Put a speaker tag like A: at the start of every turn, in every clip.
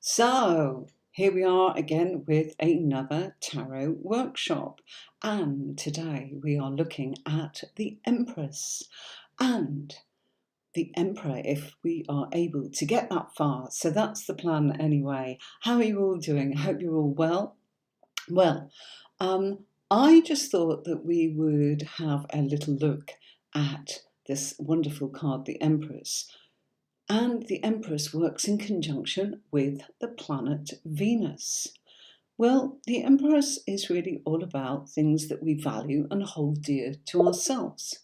A: So, here we are again with another tarot workshop, and today we are looking at the Empress and the Emperor, if we are able to get that far. So that's the plan anyway. How are you all doing? I hope you're all well. Well, I just thought that we would have a little look at this wonderful card, the Empress. And the Empress works in conjunction with the planet Venus. Well, the Empress is really all about things that we value and hold dear to ourselves.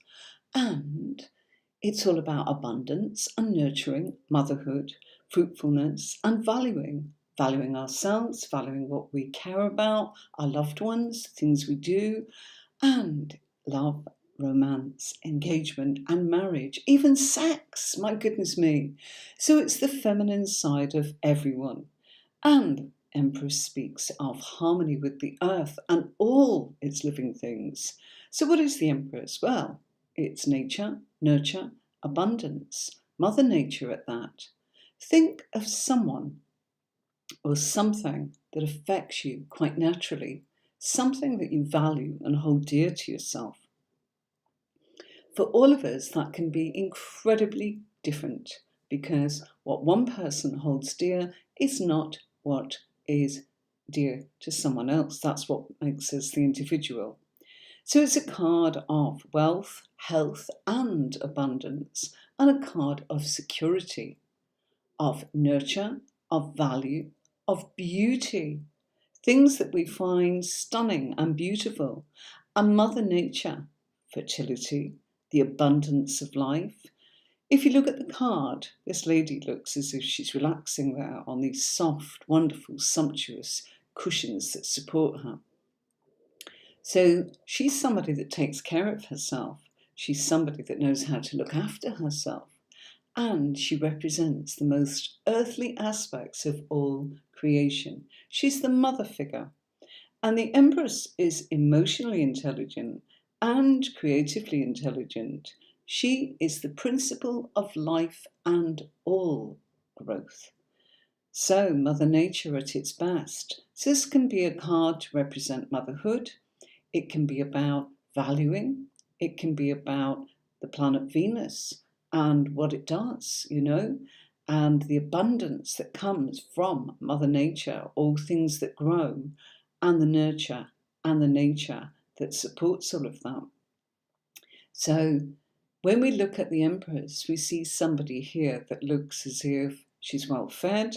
A: And it's all about abundance and nurturing, motherhood, fruitfulness, and valuing ourselves, valuing what we care about, our loved ones, things we do, and love, romance, engagement, and marriage, even sex. My goodness me. So it's the feminine side of everyone. And Empress speaks of harmony with the earth and all its living things. So what is the Empress? Well, it's nature, nurture, abundance, Mother Nature at that. Think of someone or something that affects you quite naturally, something that you value and hold dear to yourself. For all of us, that can be incredibly different because what one person holds dear is not what is dear to someone else. That's what makes us the individual. So it's a card of wealth, health, and abundance, and a card of security, of nurture, of value, of beauty, things that we find stunning and beautiful, and Mother Nature, fertility, the abundance of life. If you look at the card, this lady looks as if she's relaxing there on these soft, wonderful, sumptuous cushions that support her. So she's somebody that takes care of herself. She's somebody that knows how to look after herself. And she represents the most earthly aspects of all creation. She's the mother figure. And the Empress is emotionally intelligent and creatively intelligent. She is the principle of life and all growth. So, Mother Nature at its best. So this can be a card to represent motherhood. It can be about valuing. It can be about the planet Venus and what it does, and the abundance that comes from Mother Nature, all things that grow, and the nurture and the nature that supports all of that. So when we look at the Empress, we see somebody here that looks as if she's well fed,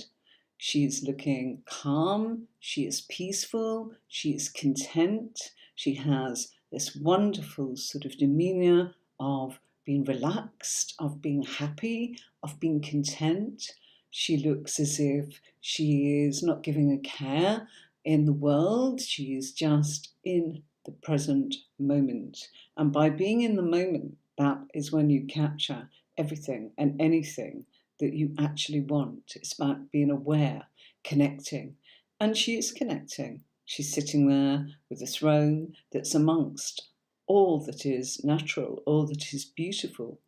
A: she's looking calm, she is peaceful, she is content, she has this wonderful sort of demeanour of being relaxed, of being happy, of being content. She looks as if she is not giving a care in the world. She is just in the present moment. And by being in the moment, that is when you capture everything and anything that you actually want. It's about being aware, connecting. And she is connecting. She's sitting there with a throne that's amongst all that is natural, all that is beautiful.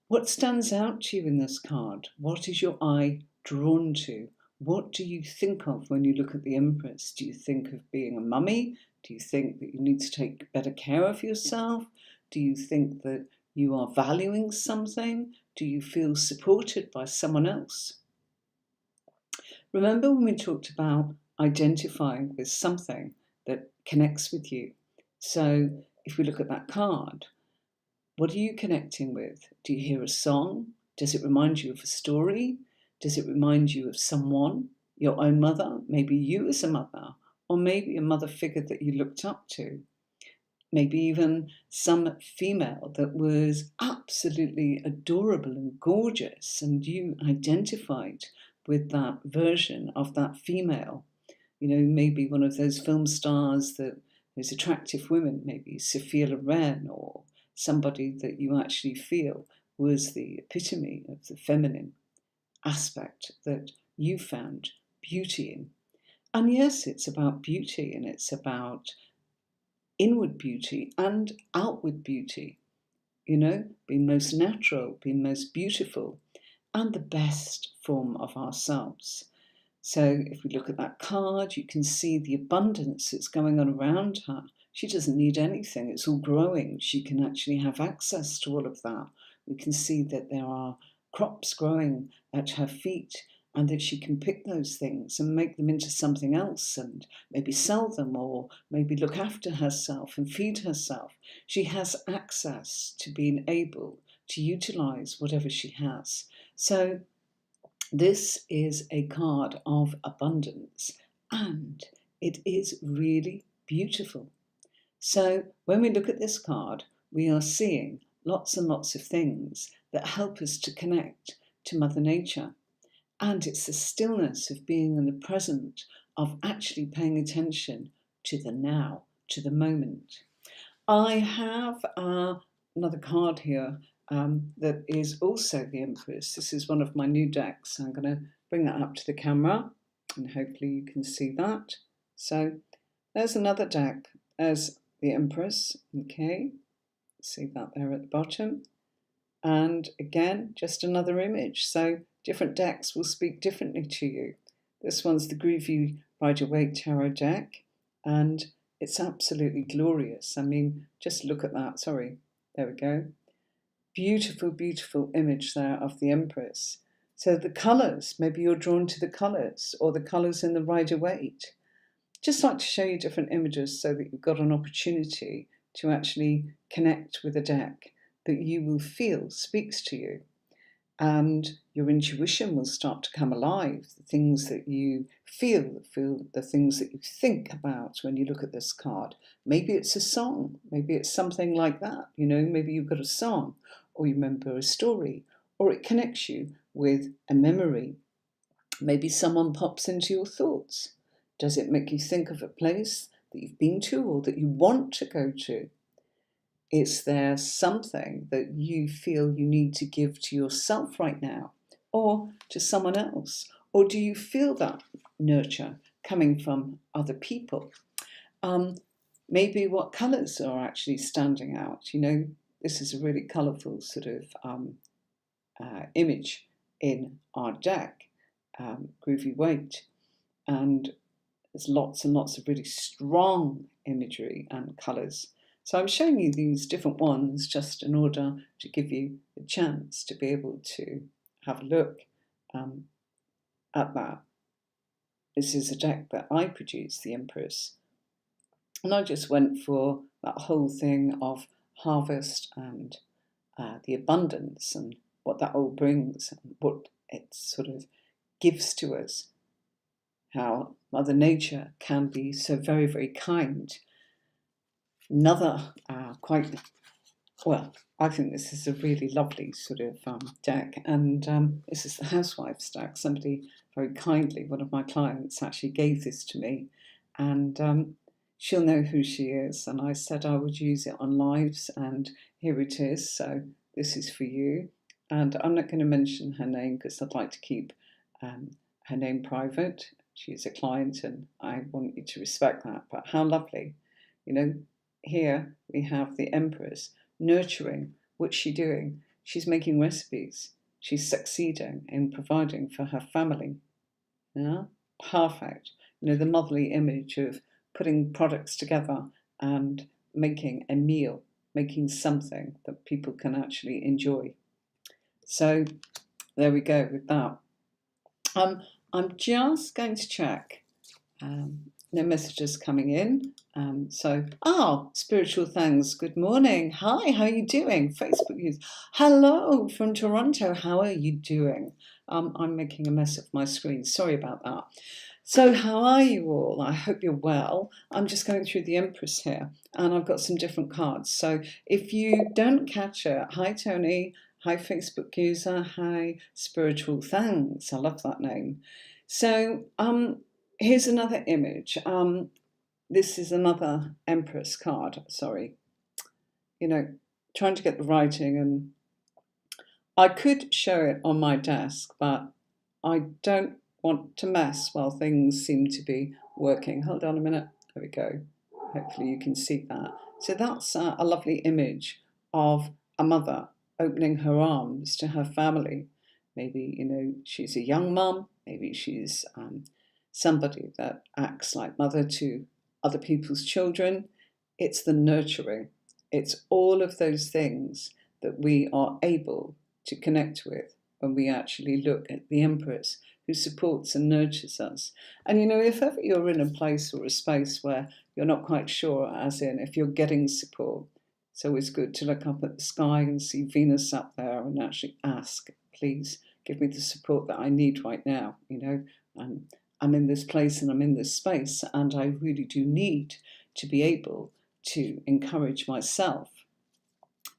A: What stands out to you in this card? What is your eye drawn to? What do you think of when you look at the Empress? Do you think of being a mummy? Do you think that you need to take better care of yourself? Do you think that you are valuing something? Do you feel supported by someone else? Remember when we talked about identifying with something that connects with you? So if we look at that card, what are you connecting with? Do you hear a song? Does it remind you of a story? Does it remind you of someone? Your own mother? Maybe you as a mother? Or maybe a mother figure that you looked up to? Maybe even some female that was absolutely adorable and gorgeous, and you identified with that version of that female. Maybe one of those film stars, those attractive women, maybe Sophia Loren, or somebody that you actually feel was the epitome of the feminine aspect that you found beauty in. And yes, it's about beauty, and it's about inward beauty and outward beauty, being most natural, being most beautiful, and the best form of ourselves. So if we look at that card, you can see the abundance that's going on around her. She doesn't need anything. It's all growing. She can actually have access to all of that. We can see that there are crops growing at her feet and that she can pick those things and make them into something else and maybe sell them or maybe look after herself and feed herself. She has access to being able to utilize whatever she has. So this is a card of abundance and it is really beautiful. So when we look at this card, we are seeing lots and lots of things that help us to connect to Mother Nature. And it's the stillness of being in the present, of actually paying attention to the now, to the moment. I have another card here that is also the Empress. This is one of my new decks. I'm going to bring that up to the camera and hopefully you can see that. So there's another deck as the Empress. Okay, see that there at the bottom. And again, just another image. So different decks will speak differently to you. This one's the Groovy Rider-Waite Tarot deck, and it's absolutely glorious. I mean, just look at that. Sorry, there we go. Beautiful, beautiful image there of the Empress. So the colours, maybe you're drawn to the colours or the colours in the Rider-Waite. Just like to show you different images so that you've got an opportunity to actually connect with a deck that you will feel speaks to you. And your intuition will start to come alive. The things that you feel the things that you think about when you look at this card. Maybe it's a song, maybe it's something like that. You know, maybe you've got a song, or you remember a story, or it connects you with a memory. Maybe someone pops into your thoughts. Does it make you think of a place that you've been to or that you want to go to? Is there something that you feel you need to give to yourself right now or to someone else? Or do you feel that nurture coming from other people? Maybe what colours are actually standing out. You know, this is a really colourful sort of image in our deck, Groovy Waite. And there's lots and lots of really strong imagery and colours. So I'm showing you these different ones just in order to give you the chance to be able to have a look at that. This is a deck that I produced, the Empress. And I just went for that whole thing of harvest and the abundance and what that all brings and what it sort of gives to us. How Mother Nature can be so very, very kind. Another I think this is a really lovely sort of deck, and this is the Housewife Stack. Somebody very kindly, one of my clients, actually gave this to me, and she'll know who she is. And I said I would use it on lives, and here it is. So this is for you, and I'm not going to mention her name because I'd like to keep her name private. She's a client, and I want you to respect that. But how lovely, you know. Here we have the Empress nurturing. What's she doing? She's making recipes. She's succeeding in providing for her family. Yeah, perfect. You know, the motherly image of putting products together and making a meal, making something that people can actually enjoy. So there we go with that. I'm just going to check. No messages coming in. Spiritual Thanks. Good morning. Hi, how are you doing? Facebook use. Hello from Toronto. How are you doing? I'm making a mess of my screen. Sorry about that. So how are you all? I hope you're well. I'm just going through the Empress here, and I've got some different cards. So if you don't catch it, hi Tony, hi Facebook user, hi Spiritual Thanks. I love that name. So here's another image. This is another Empress card. Sorry. You know, trying to get the writing, and I could show it on my desk, but I don't want to mess while things seem to be working. Hold on a minute. There we go. Hopefully you can see that. So that's a lovely image of a mother opening her arms to her family. Maybe, you know, she's a young mum. Maybe she's somebody that acts like mother to other people's children. It's the nurturing. It's all of those things that we are able to connect with when we actually look at the Empress who supports and nurtures us. And if ever you're in a place or a space where you're not quite sure, as in if you're getting support, it's always good to look up at the sky and see Venus up there and actually ask, please give me the support that I need right now. I'm in this place and I'm in this space, and I really do need to be able to encourage myself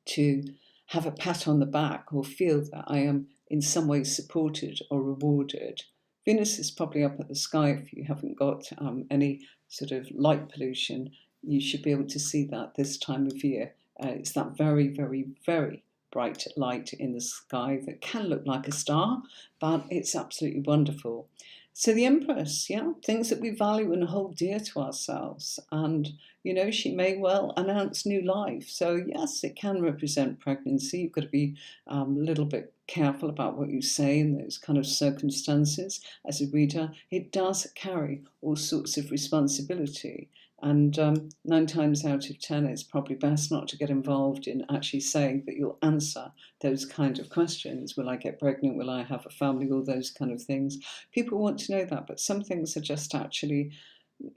A: to have a pat on the back or feel that I am in some way supported or rewarded. Venus is probably up at the sky. If you haven't got any sort of light pollution, you should be able to see that this time of year. It's that very, very, very bright light in the sky that can look like a star, but it's absolutely wonderful. So the Empress, things that we value and hold dear to ourselves. And, she may well announce new life. So yes, it can represent pregnancy. You've got to be a little bit careful about what you say in those kind of circumstances. As a reader, it does carry all sorts of responsibility. And 9 times out of 10, it's probably best not to get involved in actually saying that you'll answer those kind of questions. Will I get pregnant? Will I have a family? All those kind of things. People want to know that, but some things are just actually,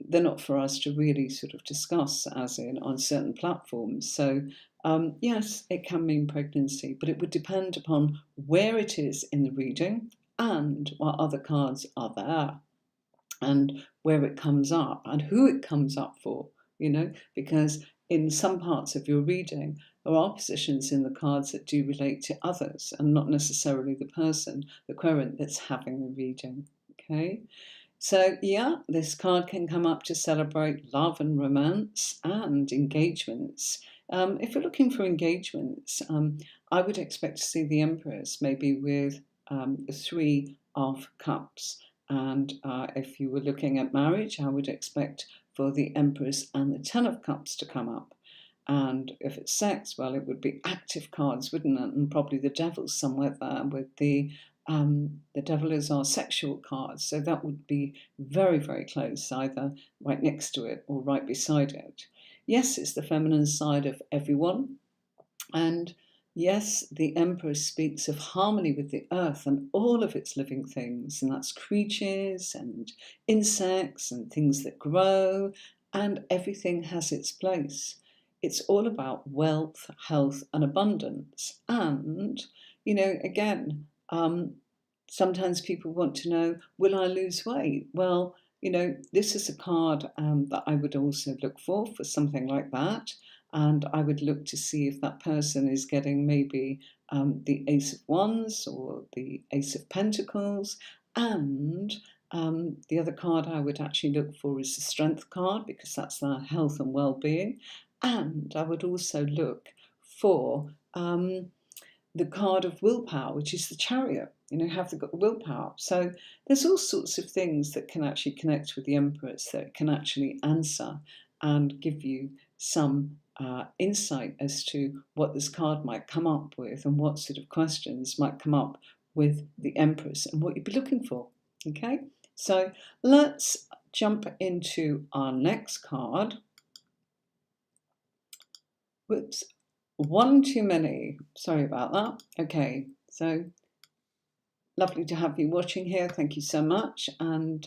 A: they're not for us to really sort of discuss, as in on certain platforms. So yes, it can mean pregnancy, but it would depend upon where it is in the reading and what other cards are there, and where it comes up and who it comes up for, because in some parts of your reading, there are positions in the cards that do relate to others and not necessarily the person, the querent that's having the reading, okay? So, this card can come up to celebrate love and romance and engagements. If you're looking for engagements, I would expect to see the Empress maybe with the 3 of Cups. And if you were looking at marriage, I would expect for the Empress and the 10 of Cups to come up. And if it's sex, well, it would be active cards, wouldn't it? And probably the Devil's somewhere there with the Devil is our sexual card. So that would be very, very close, either right next to it or right beside it. Yes, it's the feminine side of everyone. And yes, the Empress speaks of harmony with the earth and all of its living things, and that's creatures and insects and things that grow, and everything has its place. It's all about wealth, health, and abundance. And, again, sometimes people want to know, will I lose weight? Well, this is a card that I would also look for something like that. And I would look to see if that person is getting maybe the Ace of Wands or the Ace of Pentacles. And the other card I would actually look for is the Strength card, because that's their health and well-being. And I would also look for the card of willpower, which is the Chariot. Have they got the willpower? So there's all sorts of things that can actually connect with the Empress, that can actually answer and give you some insight as to what this card might come up with and what sort of questions might come up with the Empress and what you'd be looking for. Okay, so let's jump into our next card. Whoops, one too many. Sorry about that. Okay, so lovely to have you watching here. Thank you so much. And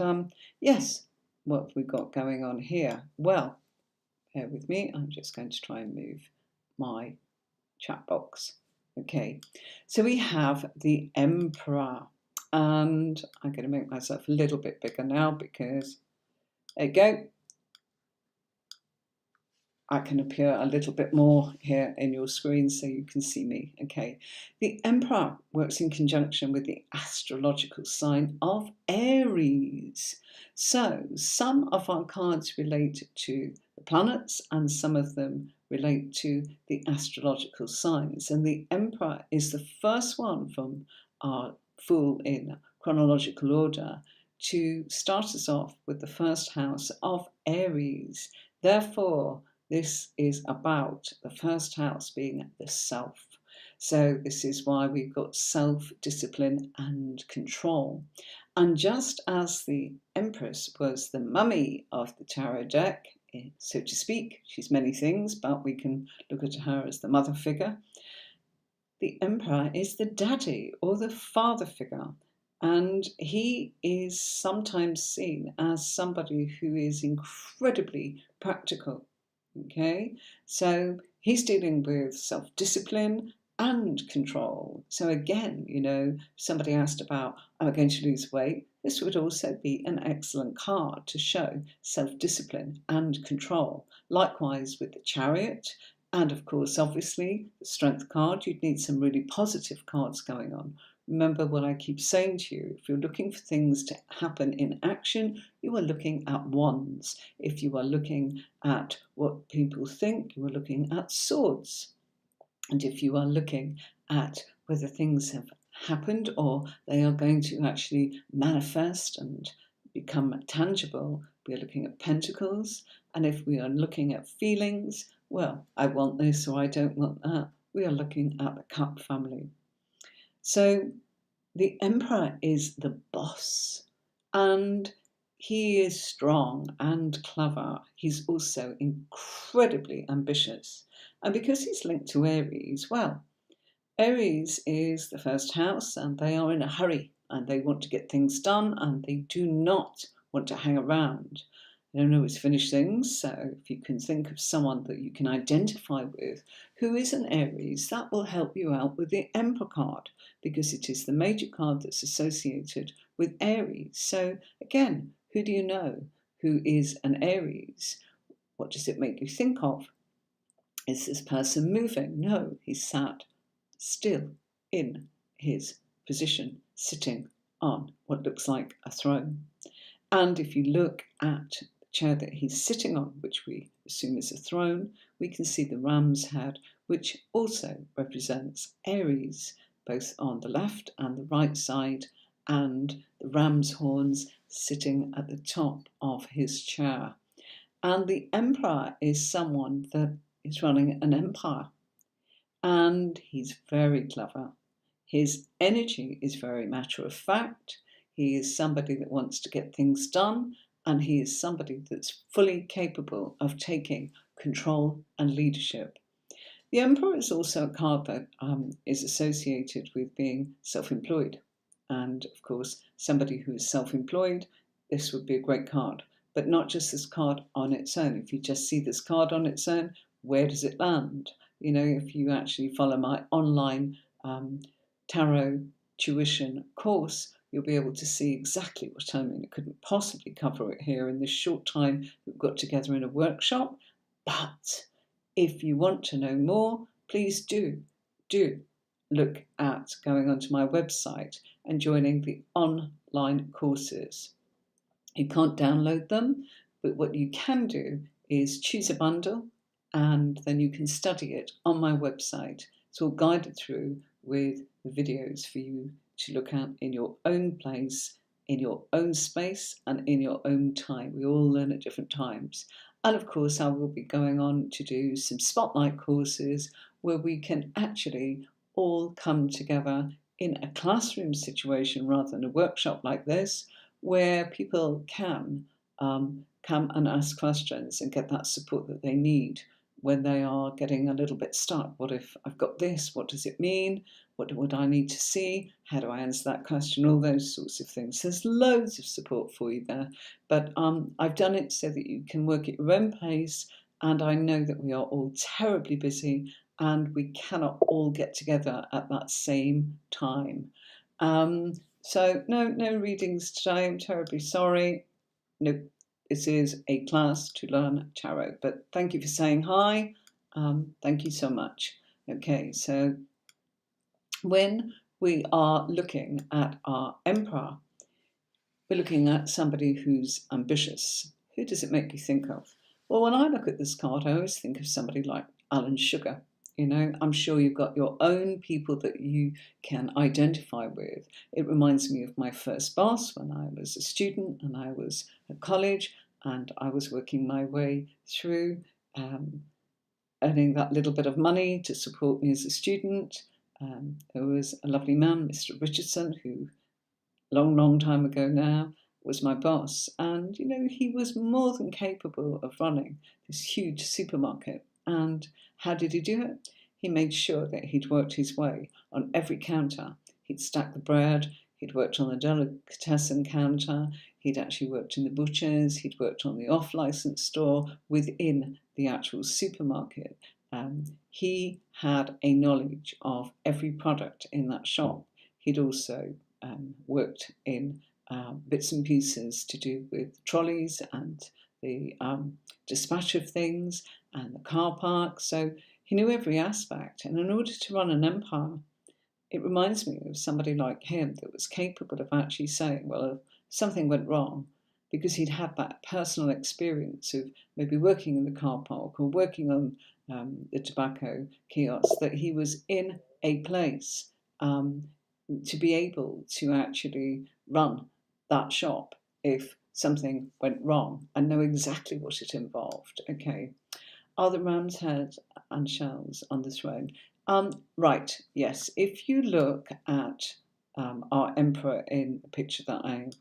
A: yes, what have we got going on here? Well, bear with me. I'm just going to try and move my chat box. Okay, so we have the Emperor, and I'm going to make myself a little bit bigger now because there you go. I can appear a little bit more here in your screen so you can see me. Okay, the Emperor works in conjunction with the astrological sign of Aries. So some of our cards relate to the planets and some of them relate to the astrological signs. And the Emperor is the first one from our full in chronological order to start us off with the first house of Aries. Therefore, this is about the first house being the self. So this is why we've got self-discipline and control. And just as the Empress was the mummy of the tarot deck, so to speak, she's many things, but we can look at her as the mother figure, the Emperor is the daddy or the father figure. And he is sometimes seen as somebody who is incredibly practical. Okay, so he's dealing with self-discipline and control. So again, somebody asked about, am I going to lose weight? This would also be an excellent card to show self-discipline and control. Likewise with the Chariot, and of course, obviously, the Strength card, you'd need some really positive cards going on. Remember what I keep saying to you, if you're looking for things to happen in action, you are looking at wands. If you are looking at what people think, you are looking at swords. And if you are looking at whether things have happened or they are going to actually manifest and become tangible, we are looking at pentacles. And if we are looking at feelings, well, I want this or I don't want that, we are looking at the cup family. So the Emperor is the boss, and he is strong and clever. He's also incredibly ambitious. And because he's linked to Aries, well, Aries is the first house and they are in a hurry and they want to get things done and they do not want to hang around. They don't always finish things, so if you can think of someone that you can identify with who is an Aries, that will help you out with the Emperor card because it is the major card that's associated with Aries. So again, who do you know who is an Aries? What does it make you think of? Is this person moving? No, he's sat still in his position, sitting on what looks like a throne. And if you look at the chair that he's sitting on, which we assume is a throne, we can see the ram's head, which also represents Aries, both on the left and the right side, and the ram's horns sitting at the top of his chair. And the Emperor is someone that is running an empire. And he's very clever. His energy is very matter of fact. He is somebody that wants to get things done, and he is somebody that's fully capable of taking control and leadership. The Emperor is also a card that is associated with being self-employed. And of course, somebody who is self-employed, this would be a great card. But not just this card on its own. If you just see this card on its own, where does it land? If you actually follow my online tarot tuition course, you'll be able to see exactly what I mean. I couldn't possibly cover it here in this short time we've got together in a workshop. But if you want to know more, please do look at going onto my website and joining the online courses. You can't download them, but what you can do is choose a bundle and then you can study it on my website. It's all guided through with the videos for you to look at in your own place, in your own space, and in your own time. We all learn at different times. And of course, I will be going on to do some spotlight courses where we can actually all come together in a classroom situation rather than a workshop like this, where people can come and ask questions and get that support that they need when they are getting a little bit stuck. What if I've got this? What does it mean? What would I need to see? How do I answer that question? All those sorts of things. There's loads of support for you there. But I've done it so that you can work at your own pace. And I know that we are all terribly busy and we cannot all get together at that same time. So no readings today. I'm terribly sorry. No, this is a class to learn tarot. But thank you for saying hi. Thank you so much. Okay, so when we are looking at our Emperor, we're looking at somebody who's ambitious. Who does it make you think of? Well, when I look at this card, I always think of somebody like Alan Sugar. I'm sure you've got your own people that you can identify with. It reminds me of my first boss when I was a student and I was at college and I was working my way through earning that little bit of money to support me as a student. There was a lovely man, Mr. Richardson, who long time ago now, was my boss. And, he was more than capable of running this huge supermarket. And how did he do it? He made sure that he'd worked his way on every counter. He'd stacked the bread, he'd worked on the delicatessen counter, he'd actually worked in the butcher's, he'd worked on the off-license store within the actual supermarket. He had a knowledge of every product in that shop. He'd also worked in bits and pieces to do with trolleys and the dispatch of things and the car park. So he knew every aspect. And in order to run an empire, it reminds me of somebody like him that was capable of actually saying, well, if something went wrong, because he'd had that personal experience of maybe working in the car park or working on the tobacco kiosk, that he was in a place to be able to actually run that shop if something went wrong and know exactly what it involved. Okay. Are the ram's head and shells on the throne? Right, yes. If you look at our emperor in the picture that I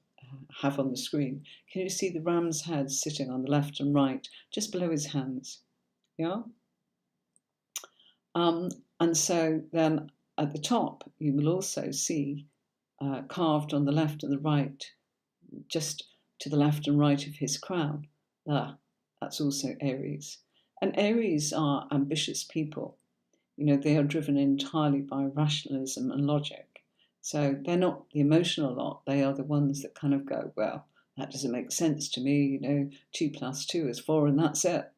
A: have on the screen, can you see the ram's head sitting on the left and right, just below his hands? Yeah? And so then at the top, you will also see carved on the left and the right, just to the left and right of his crown. That's also Aries. And Aries are ambitious people. They are driven entirely by rationalism and logic. So they're not the emotional lot. They are the ones that kind of go, well, that doesn't make sense to me. 2 + 2 is 4 and that's it.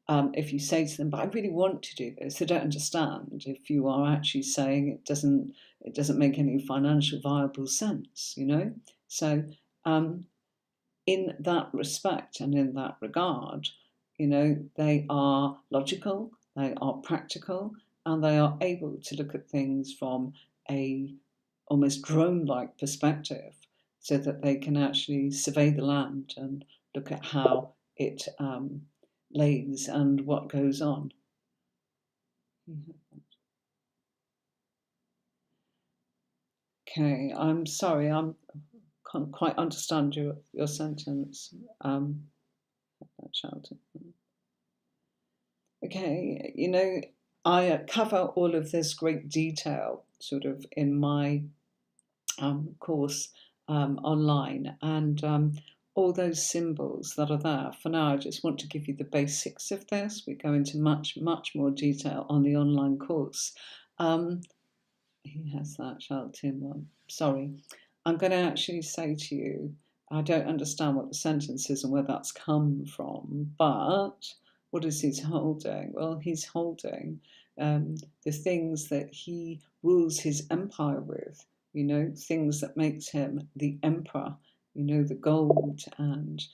A: If you say to them, but I really want to do this, they don't understand. If you are actually saying it doesn't make any financial viable sense, So in that respect and in that regard, they are logical, they are practical, and they are able to look at things from a almost drone-like perspective so that they can actually survey the land and look at how it lays and what goes on. Okay, I'm sorry, I can't quite understand your sentence. Okay, I cover all of this great detail sort of in my course online, and all those symbols that are there. For now, I just want to give you the basics of this. We go into much, much more detail on the online course. He has that, shall Tim one. Sorry. I'm going to actually say to you, I don't understand what the sentence is and where that's come from, but what is he holding? Well, he's holding the things that he rules his empire with, things that makes him the emperor, the gold and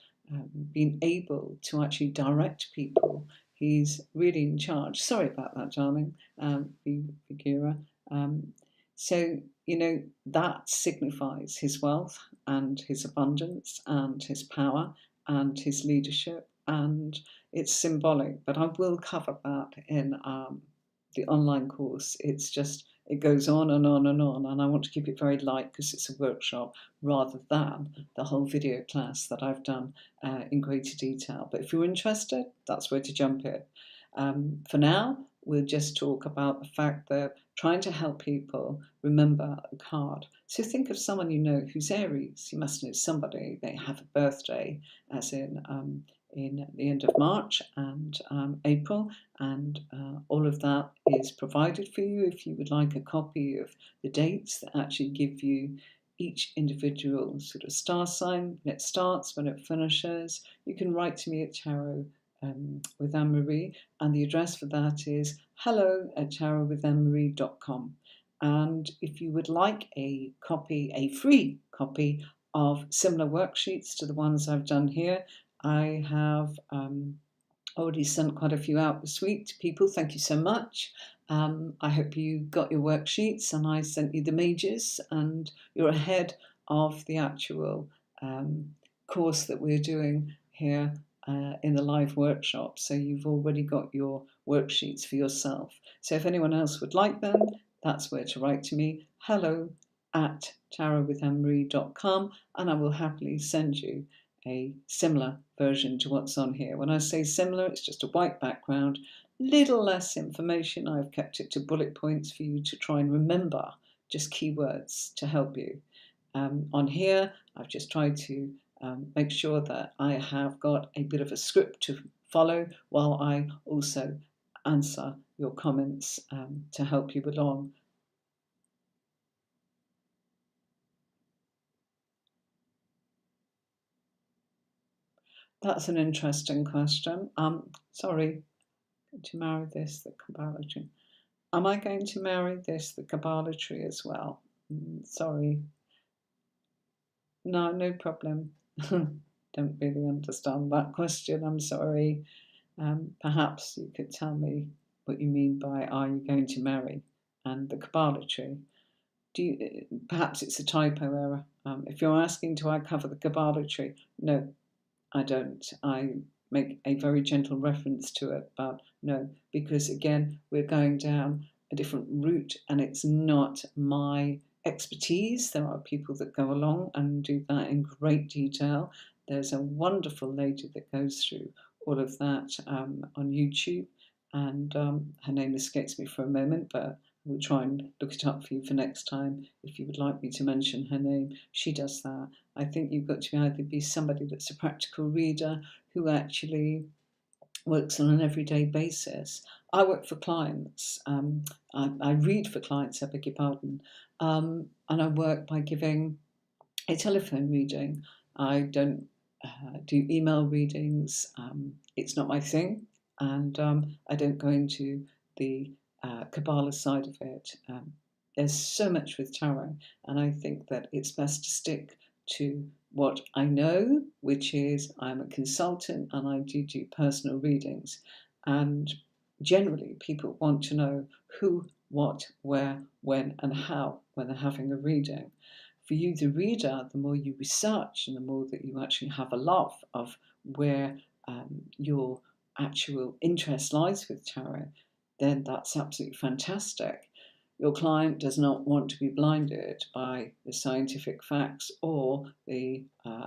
A: being able to actually direct people. He's really in charge. Sorry about that, darling, Vigera. So, that signifies his wealth and his abundance and his power and his leadership, and it's symbolic. But I will cover that in the online course. It goes on and on and on, and I want to keep it very light because it's a workshop rather than the whole video class that I've done in greater detail. But if you're interested, that's where to jump in. For now, we'll just talk about the fact that trying to help people remember a card. So think of someone who's Aries. You must know somebody. They have a birthday, as in the end of March and April, and all of that is provided for you. If you would like a copy of the dates that actually give you each individual sort of star sign, when it starts, when it finishes, you can write to me at Tarot with Anne-Marie, and the address for that is hello@tarotwithanne-marie.com. And if you would like a free copy of similar worksheets to the ones I've done here, I have already sent quite a few out this week to people. Thank you so much. I hope you got your worksheets and I sent you the mages and you're ahead of the actual course that we're doing here in the live workshop. So you've already got your worksheets for yourself. So if anyone else would like them, that's where to write to me. Hello at tarotwithannemarie.com, and I will happily send you a similar version to what's on here. When I say similar, it's just a white background, little less information. I've kept it to bullet points for you to try and remember, just keywords to help you. On here, I've just tried to make sure that I have got a bit of a script to follow while I also answer your comments to help you along. That's an interesting question. Sorry, to marry this, the Kabbalah. Am I going to marry this, the Kabbalah tree, as well? Sorry. No, no problem. Don't really understand that question. I'm sorry. Perhaps you could tell me what you mean by "Are you going to marry?" and the Kabbalah tree. Perhaps it's a typo error. If you're asking, do I cover the Kabbalah tree? No, I don't. I make a very gentle reference to it, but no, because again, we're going down a different route and it's not my expertise. There are people that go along and do that in great detail. There's a wonderful lady that goes through all of that on YouTube, and her name escapes me for a moment, but we'll try and look it up for you for next time if you would like me to mention her name. She does that. I think you've got to either be somebody that's a practical reader who actually works on an everyday basis. I work for clients. I read for clients, I beg your pardon. And I work by giving a telephone reading. I don't do email readings. It's not my thing. And I don't go into the Kabbalah side of it. There's so much with tarot, and I think that it's best to stick to what I know, which is I'm a consultant and I do personal readings. And generally, people want to know who, what, where, when, and how when they're having a reading. For you, the reader, the more you research and the more that you actually have a love of where your actual interest lies with tarot, then that's absolutely fantastic. Your client does not want to be blinded by the scientific facts or the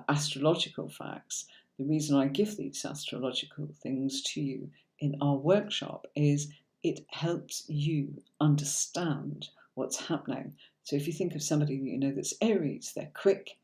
A: astrological facts. The reason I give these astrological things to you in our workshop is it helps you understand what's happening. So if you think of somebody you know that's Aries, they're quick,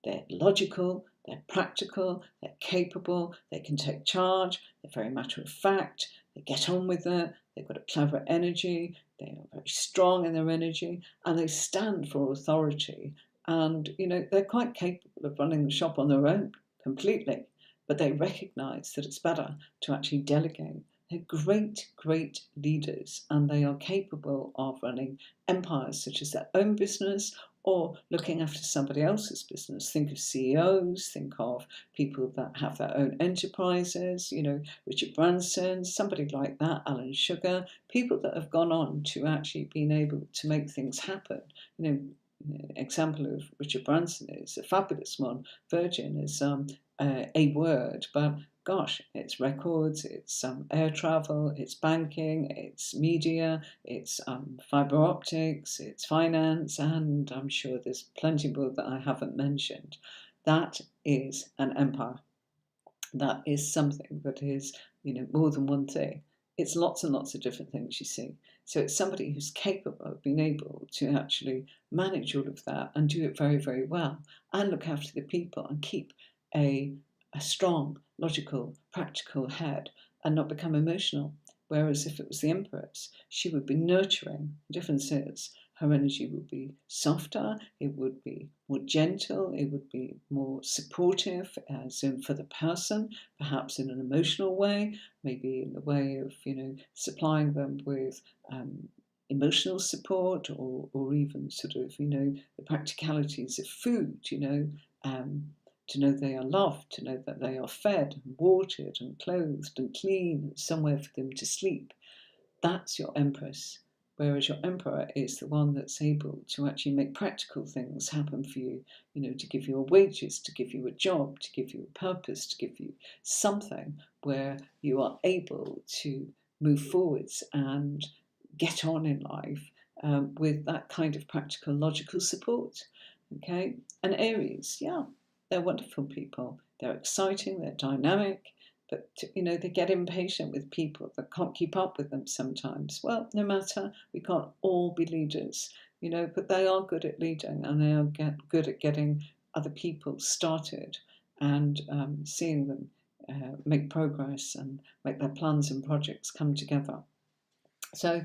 A: they're logical, they're practical, they're capable, they can take charge, they're very matter of fact, they get on with it, they've got a clever energy, they are very strong in their energy, and they stand for authority. And, they're quite capable of running the shop on their own completely, but they recognise that it's better to actually delegate. They're great, great leaders, and they are capable of running empires such as their own business or looking after somebody else's business. Think of CEOs, think of people that have their own enterprises, Richard Branson, somebody like that, Alan Sugar, people that have gone on to actually being able to make things happen. Example of Richard Branson is a fabulous one. Virgin is a word, but gosh, it's records, it's air travel, it's banking, it's media, it's fibre optics, it's finance, and I'm sure there's plenty more that I haven't mentioned. That is an empire. That is something that is, more than one thing. It's lots and lots of different things, you see. So it's somebody who's capable of being able to actually manage all of that and do it very, very well and look after the people and keep a strong, logical, practical head and not become emotional. Whereas if it was the Empress, she would be nurturing. The difference is her energy would be softer, it would be more gentle, it would be more supportive, as in for the person, perhaps in an emotional way, maybe in the way of, supplying them with emotional support or even sort of, the practicalities of food, to know they are loved, to know that they are fed and watered and clothed and clean, and somewhere for them to sleep. That's your Empress. Whereas your Emperor is the one that's able to actually make practical things happen for you, to give you a wages, to give you a job, to give you a purpose, to give you something where you are able to move forwards and get on in life with that kind of practical, logical support. Okay, and Aries, yeah, they're wonderful people. They're exciting, they're dynamic, but they get impatient with people that can't keep up with them sometimes. Well, no matter, we can't all be leaders, but they are good at leading, and they are good at getting other people started and seeing them make progress and make their plans and projects come together. So,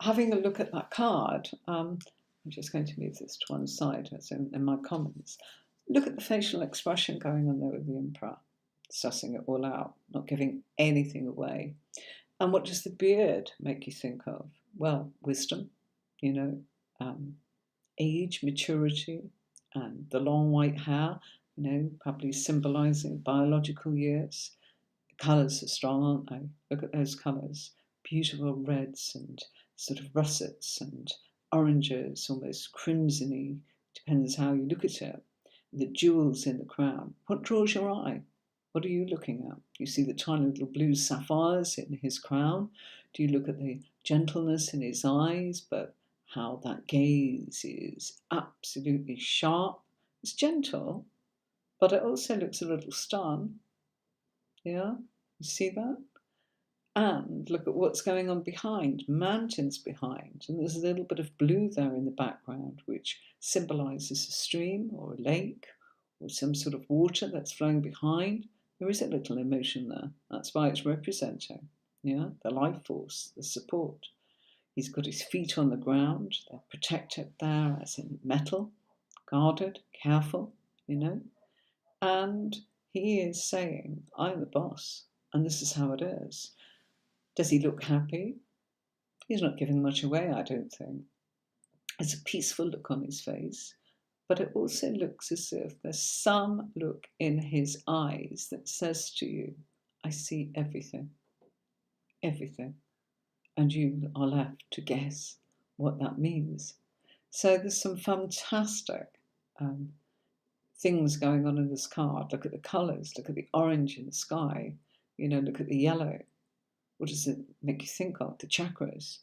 A: having a look at that card, I'm just going to move this to one side, as in my comments. Look at the facial expression going on there with the Emperor, sussing it all out, not giving anything away. And what does the beard make you think of? Well, wisdom, um, age, maturity, and the long white hair, probably symbolizing biological years. The colours are strong, aren't they? Look at those colours. Beautiful reds and sort of russets and oranges, almost crimsony, depends how you look at it. The jewels in the crown. What draws your eye? What are you looking at? Do you see the tiny little blue sapphires in his crown? Do you look at the gentleness in his eyes, but how that gaze is absolutely sharp? It's gentle, but it also looks a little stern. Yeah? You see that? And look at what's going on behind, mountains behind. And there's a little bit of blue there in the background, which symbolizes a stream or a lake or some sort of water that's flowing behind. There is a little emotion there. That's why it's representing, the life force, the support. He's got his feet on the ground. They're protected there, as in metal, guarded, careful, And he is saying, I'm the boss, and this is how it is. Does he look happy? He's not giving much away, I don't think. It's a peaceful look on his face, but it also looks as if there's some look in his eyes that says to you, I see everything, everything, and you are left to guess what that means. So there's some fantastic things going on in this card. Look at the colours, look at the orange in the sky, look at the yellow. What does it make you think of? The chakras.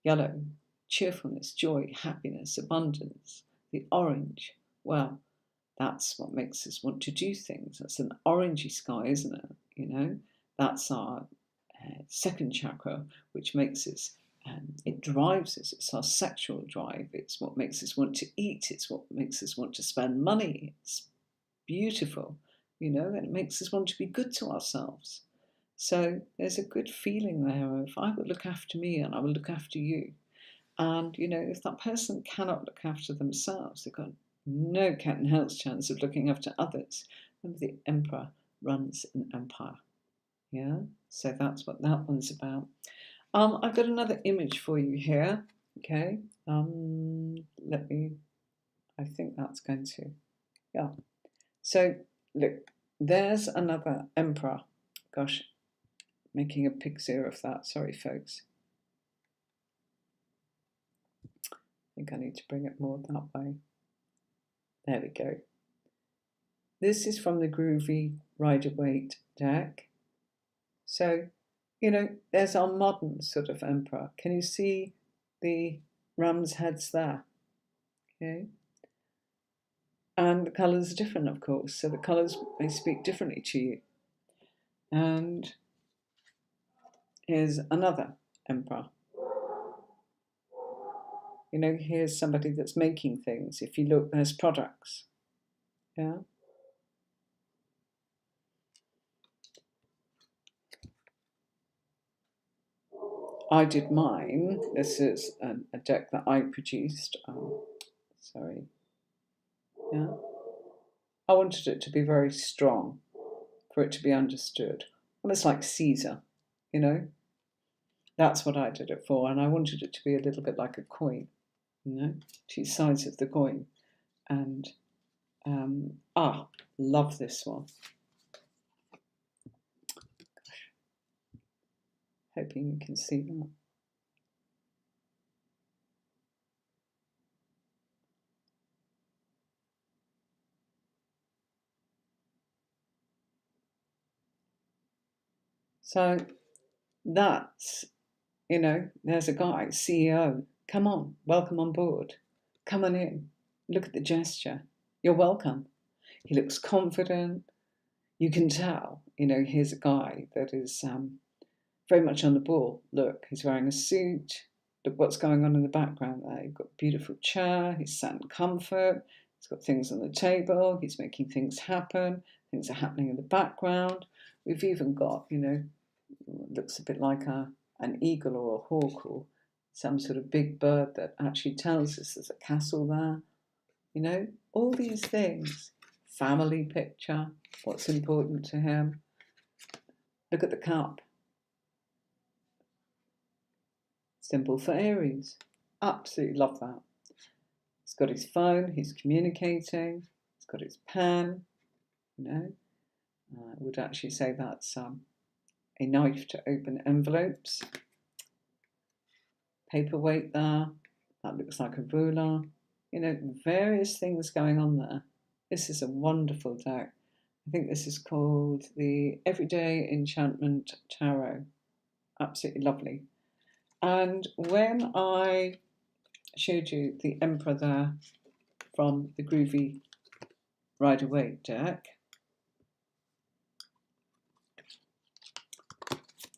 A: Yellow, cheerfulness, joy, happiness, abundance. The orange, well, that's what makes us want to do things. That's an orangey sky, isn't it? That's our second chakra, which makes us, it drives us. It's our sexual drive. It's what makes us want to eat. It's what makes us want to spend money. It's beautiful, and it makes us want to be good to ourselves. So there's a good feeling there of I will look after me and I will look after you. And, if that person cannot look after themselves, they've got no cat and hell's chance of looking after others. Remember, the Emperor runs an empire. Yeah? So that's what that one's about. I've got another image for you here. Okay? I think that's going to, yeah. So, look, there's another Emperor. Gosh, making a pig's ear of that. Sorry, folks. I think I need to bring it more that way. There we go. This is from the Groovy Rider-Waite deck. So, there's our modern sort of Emperor. Can you see the ram's heads there? Okay. And the colours are different, of course. So the colours may speak differently to you. And here's another Emperor. Here's somebody that's making things. If you look, there's products. Yeah. I did mine. This is a deck that I produced. Sorry. Yeah. I wanted it to be very strong, for it to be understood. Almost like Caesar, That's what I did it for. And I wanted it to be a little bit like a coin, two sides of the coin. And, love this one. Gosh. Hoping you can see that. So that's, there's a guy, CEO, Come on, welcome on board. Come on in. Look at the gesture. You're welcome. He looks confident. You can tell, here's a guy that is very much on the ball. Look, he's wearing a suit. Look what's going on in the background there. You've got a beautiful chair. He's sat in comfort. He's got things on the table. He's making things happen. Things are happening in the background. We've even got, looks a bit like an eagle or a hawk or some sort of big bird that actually tells us there's a castle there. All these things. Family picture, what's important to him. Look at the cup. Simple for Aries. Absolutely love that. He's got his phone, he's communicating, he's got his pen, I would actually say that's a knife to open envelopes. Paperweight there, that looks like a ruler. Various things going on there. This is a wonderful deck. I think this is called the Everyday Enchantment Tarot. Absolutely lovely. And when I showed you the Emperor there from the Groovy Rider-Waite deck,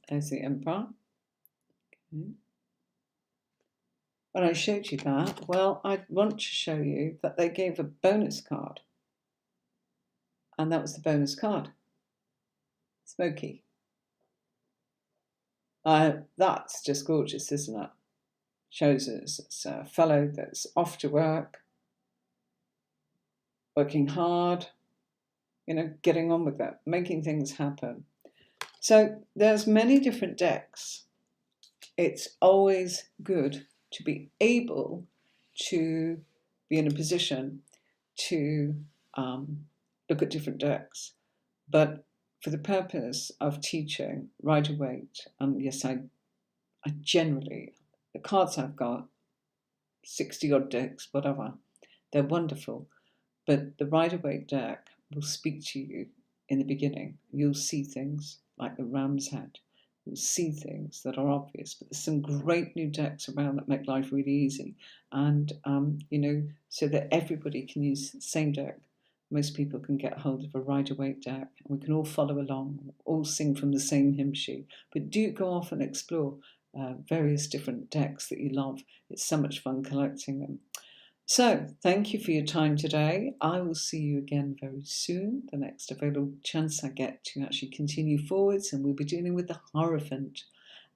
A: there's the Emperor. Okay. When I showed you that, well, I want to show you that they gave a bonus card. And that was the bonus card. Smoky. That's just gorgeous, isn't it? Shows us it's a fellow that's off to work, working hard, getting on with it, making things happen. So there's many different decks. It's always good to be able to be in a position to look at different decks. But for the purpose of teaching Rider-Waite, yes, I generally, the cards I've got, 60 odd decks, whatever, they're wonderful. But the Rider-Waite deck will speak to you in the beginning. You'll see things like the Ram's Head. You'll see things that are obvious, but there's some great new decks around that make life really easy. And, so that everybody can use the same deck. Most people can get hold of a Rider-Waite deck, and we can all follow along, all sing from the same hymn sheet. But do go off and explore various different decks that you love. It's so much fun collecting them. So, thank you for your time today. I will see you again very soon, the next available chance I get to actually continue forwards, and we'll be dealing with the Hierophant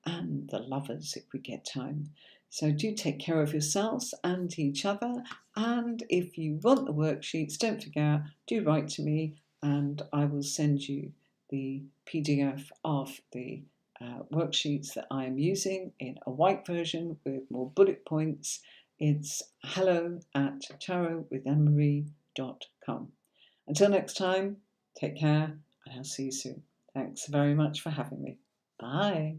A: and the Lovers if we get time. So do take care of yourselves and each other, and if you want the worksheets, don't forget, do write to me and I will send you the PDF of the worksheets that I am using in a white version with more bullet points. It's hello@tarotwithanemarie.com. Until next time, take care and I'll see you soon. Thanks very much for having me. Bye.